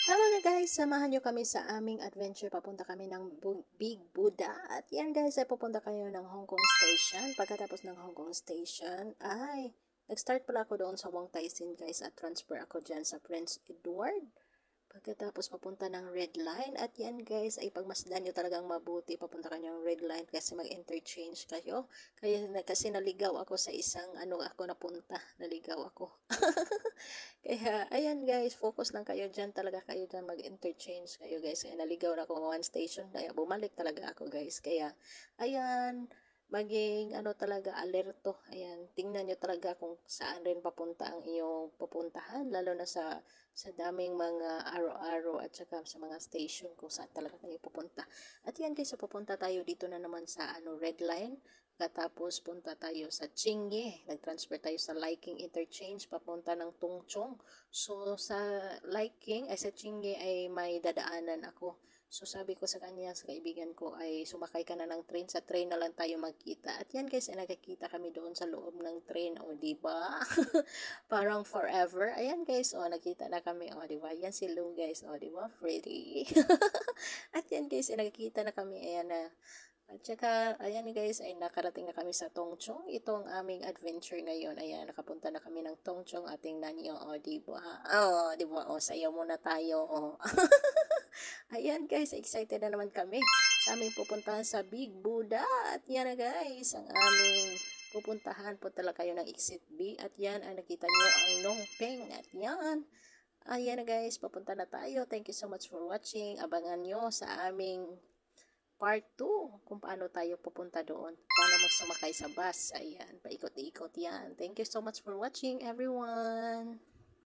Hello na guys, samahan nyo kami sa aming adventure. Papunta kami ng Big Buddha. At yan guys, ay pupunta kayo ng Hong Kong Station. Pagkatapos ng Hong Kong Station, ay nag-start pala ako doon sa Wong Tai Sin guys at transfer ako dyan sa Prince Edward. Pagkatapos papunta ng Red Line. At yan guys, ay pagmasdan nyo talagang mabuti. Papunta kayo ng Red Line kasi mag-interchange kayo. Kasi naligaw ako sa isang ako napunta. Naligaw ako. Kaya, ayan guys, focus lang kayo dyan. Talaga kayo dyan mag-interchange kayo guys. Kaya naligaw na ako one station. Kaya bumalik talaga ako guys. Kaya, ayan, maging talaga alerto. Ayan, tingnan nyo talaga kung saan rin papunta ang iyong pupuntahan. Lalo na sa daming mga araw-araw at saka sa mga station kung saan talaga kayo pupunta. At yan guys, so pupunta tayo dito na naman sa Red Line. Katapos punta tayo sa Chingye. Nag-transfer tayo sa Liking Interchange papunta ng Tungchong. So sa Liking ay sa Chingye ay may dadaanan ako. So sabi ko sa kanya, sa kaibigan ko ay sumakay ka na ng train. Sa train na lang tayo magkita. At yan guys, ay nagkikita kami doon sa loob ng train. O diba? Parang forever. Ayan guys, o nakita na kami. O diba? Yan si Lou guys. O diba? Pretty. At yan guys, ay nagkikita na kami. Ayan na. At saka, ayan guys, ay nakarating na kami sa Tongchong. Itong aming adventure ngayon. Ayan, nakapunta na kami ng Tongchong. Ating nanyo, o, diba? O, diba? O, sayaw muna tayo, o. Ayan guys, excited na naman kami sa aming pupuntahan sa Big Buddha. At yan na guys, ang aming pupuntahan. Punta lang kayo ng Exit B. At yan, ay nakita nyo ang Nongpeng. At yan, ayan na guys, papunta na tayo. Thank you so much for watching. Abangan nyo sa aming part 2 kung paano tayo pupunta doon. Paano magsumakay sa bus. Ayan, paikot-ikot yan. Thank you so much for watching everyone.